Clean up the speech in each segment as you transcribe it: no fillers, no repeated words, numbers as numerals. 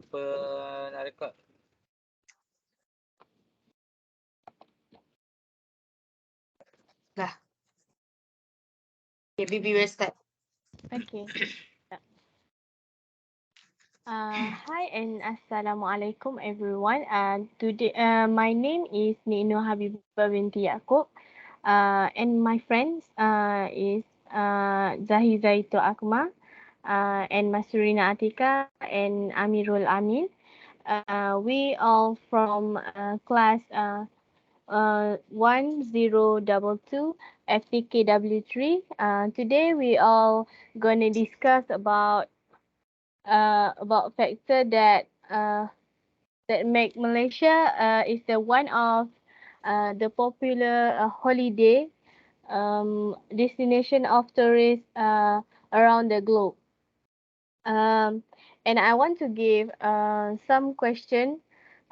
Apa nak rekod? Dah. Okay, Bibi will start. Okay. Hi and Assalamualaikum everyone. Today, my name is Nino Habibah binti Yaakob. And my friends is Zahir Zaito Akmal, and Masurina Atika and Amirul Amin. We all from class 1022 FTKW3. Today we all gonna discuss about factor that make Malaysia is the one of the popular holiday destination of tourists around the globe. Um, and I want to give some question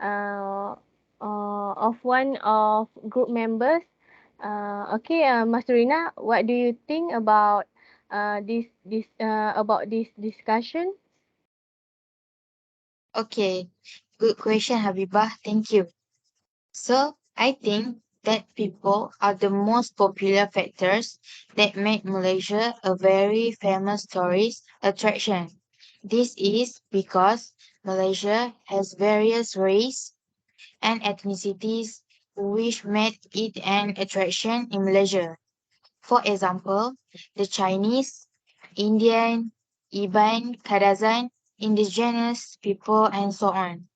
uh, of one of group members. Okay, Masterina, what do you think about this discussion? Okay, good question, Habibah. Thank you. So, I think that people are the most popular factors that make Malaysia a very famous tourist attraction. This is because Malaysia has various race and ethnicities which make it an attraction in Malaysia. For example, the Chinese, Indian, Iban, Kadazan, indigenous people, and so on.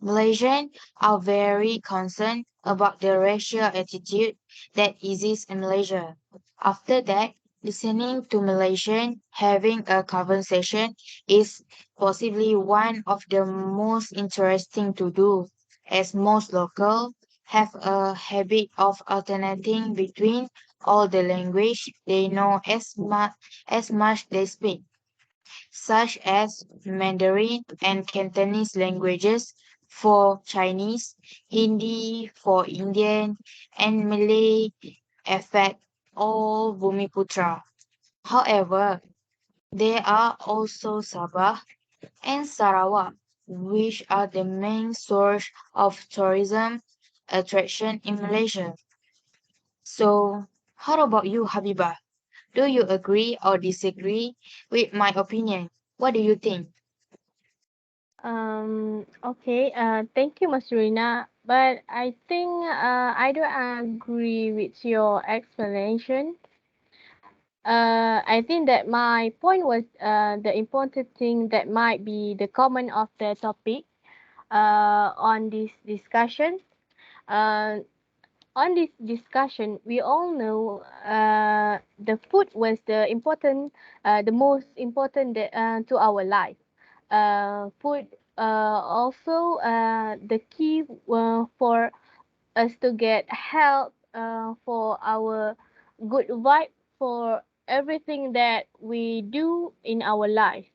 Malaysians are very concerned about the racial attitude that exists in Malaysia. After that, listening to Malaysian having a conversation is possibly one of the most interesting to do, as most local have a habit of alternating between all the language they know as much they speak, such as Mandarin and Cantonese languages for Chinese, Hindi for Indian, and Malay affect all Bumiputra. However, there are also Sabah and Sarawak, which are the main source of tourism attraction in Malaysia. So, how about you, Habibah? Do you agree or disagree with my opinion? What do you think? Okay, thank you, Masurina. But I think I don't agree with your explanation. I think that my point was the important thing that might be the common of the topic on this discussion. Uh, on this discussion, we all know the food was the most important to our life. Food also the key for us to get help for our good vibe for everything that we do in our life.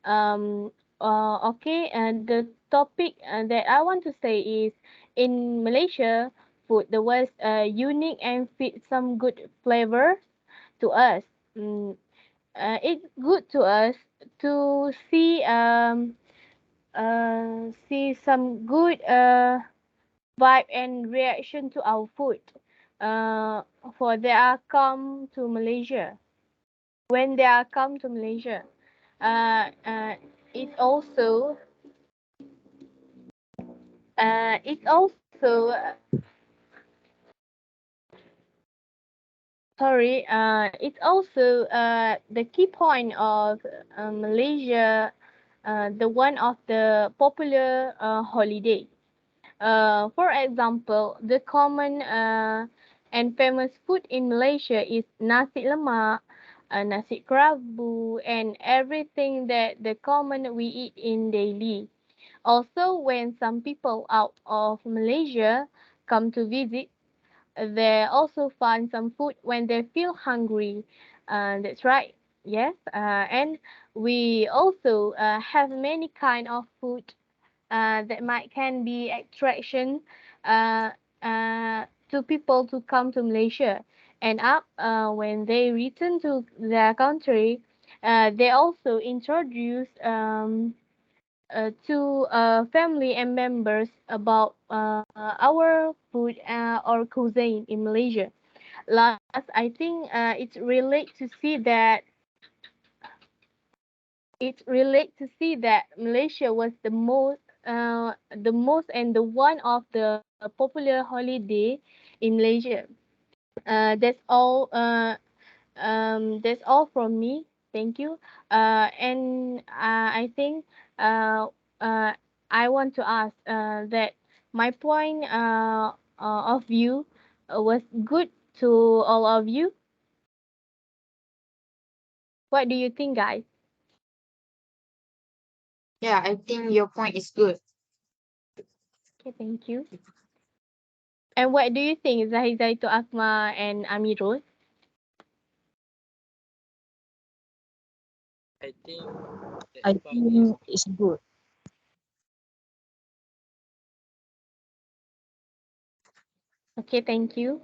Um, okay, and the topic that I want to say is in Malaysia, food there was unique and fit some good flavor to us. Mm, it's good to us to see some good vibe and reaction to our food. Uh, for they are come to Malaysia. When they are come to Malaysia, uh, uh, it also it also sorry it's also the key point of Malaysia, the one of the popular holiday. For example, the common and famous food in Malaysia is nasi lemak, nasi kerabu, and everything that the common we eat in daily. Also, when some people out of Malaysia come to visit, they also find some food when they feel hungry. That's right. Yes. And we also have many kind of food that might can be attraction uh, to people to come to Malaysia. And up when they return to their country, they also introduce to family and members about our food or cuisine in Malaysia. Last, I think it's relate to see that Malaysia was the most and the one of the popular holiday in Malaysia. That's all from me. Thank you. And I think uh, uh, I want to ask that my point of view was good to all of you. What do you think, guys? Yeah, I think your point is good. Okay, thank you. And what do you think, Zahizaito Akma and Amirul? I think that I point is think it's good. Okay, thank you.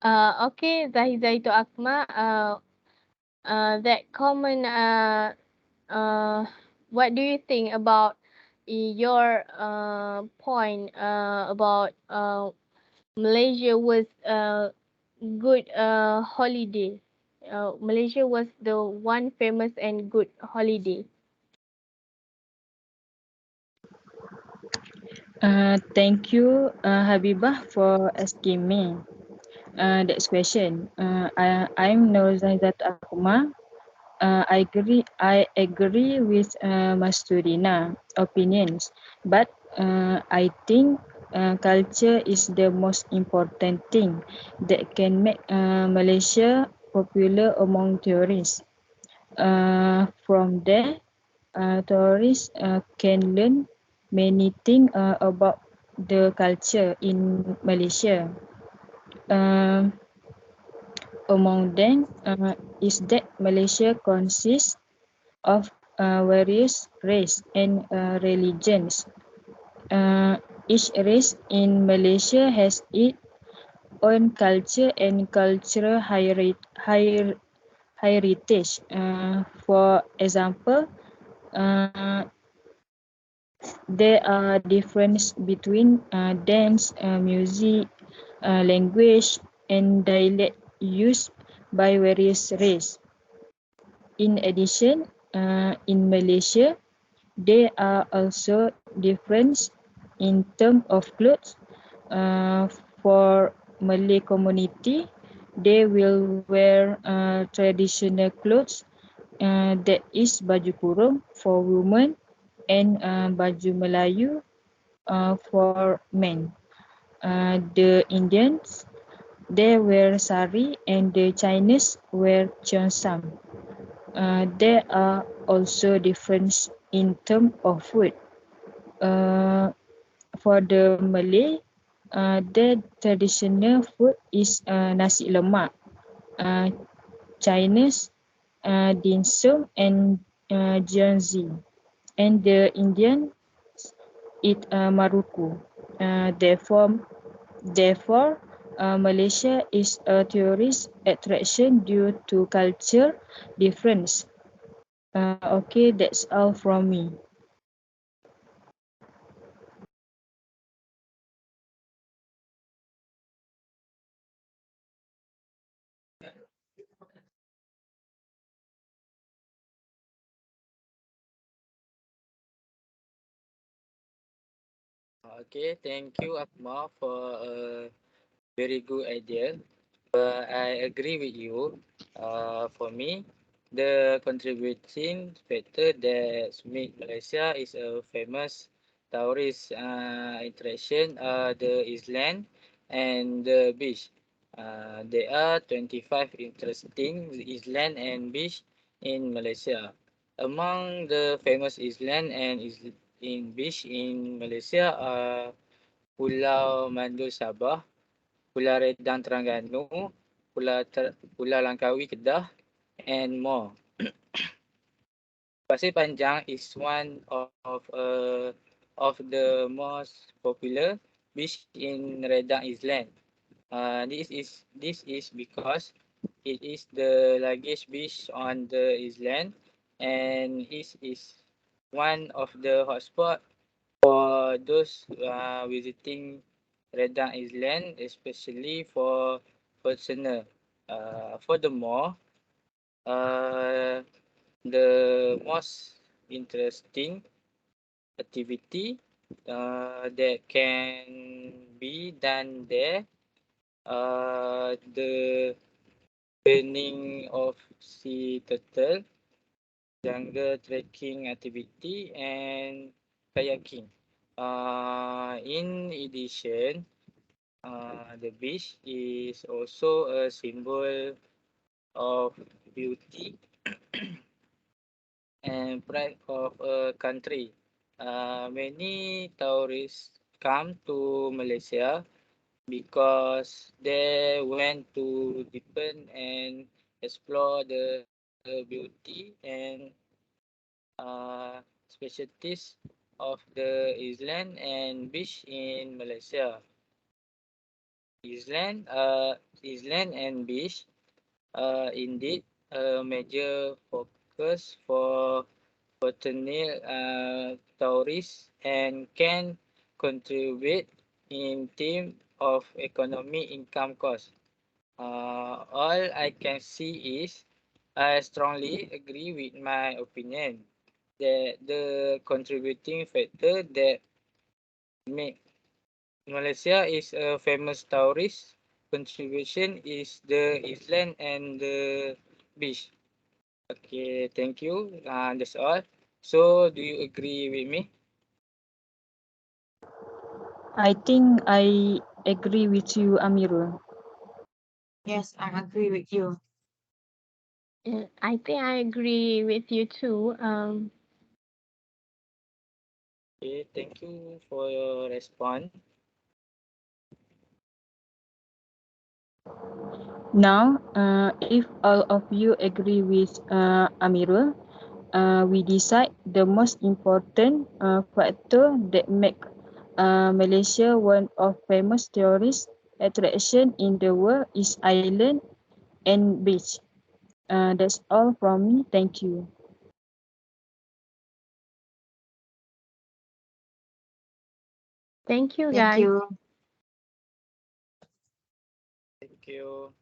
Okay, Zahizaito Akma. That common what do you think about your point about Malaysia was a good holiday? Malaysia was the one famous and good holiday. Thank you, Habibah, for asking me that question. I'm Norzaidat Akuma. I agree with Masturina opinions, but I think culture is the most important thing that can make Malaysia popular among tourists. From there, tourists can learn many things about the culture in Malaysia. Uh, Among them is that Malaysia consists of various races and religions. Uh, each race in Malaysia has its own culture and cultural heritage. For example, uh, there are differences between dance, music, language, and dialect used by various races. In addition, in Malaysia, there are also differences in terms of clothes. Uh, for Malay community, they will wear traditional clothes that is baju kurung for women and baju Melayu for men. The Indians they wear sari and the Chinese wear cheongsam. There are also difference in terms of food. Uh, for the Malay, their traditional food is nasi lemak. Uh, Chinese, dim sum and jianzi. And the Indian eat maruku. Therefore, Malaysia is a tourist attraction due to culture difference. Okay, that's all from me. okay. Thank you, Akma, for a very good idea. I agree with you. For me, the contributing factor that make Malaysia is a famous tourist attraction are the island and the beach. There are 25 interesting island and beach in Malaysia. Among the famous island and in beach in Malaysia are Pulau Mandul Sabah, Pulau Redang Terengganu, Pulau Langkawi Kedah, and more. Pasir Panjang is one of the most popular beach in Redang Island. This is because it is the largest beach on the island and it is one of the hotspot for those visiting Redang Island, especially for foreigner. Furthermore, uh, the most interesting activity that can be done there, the burning of sea turtle, jungle trekking activity, and kayaking. In addition, the beach is also a symbol of beauty and pride of a country. Many tourists come to Malaysia because they want to deepen and explore the beauty and specialties of the island and beach in Malaysia. Island, island and beach indeed a major focus for potential tourists and can contribute in terms of economic income cost. All I can see is I strongly agree with my opinion that the contributing factor that make Malaysia is a famous tourist contribution is the island and the beach. Okay, thank you. That's all. So, do you agree with me? I think I agree with you, Amirul. Yes, I agree with you. I think I agree with you too. Okay, thank you for your response. Now, if all of you agree with Amirul, we decide the most important factor that make Malaysia one of famous tourist attraction in the world is island and beach. That's all from me. Thank you. Thank you, Thank guys. you. Thank you.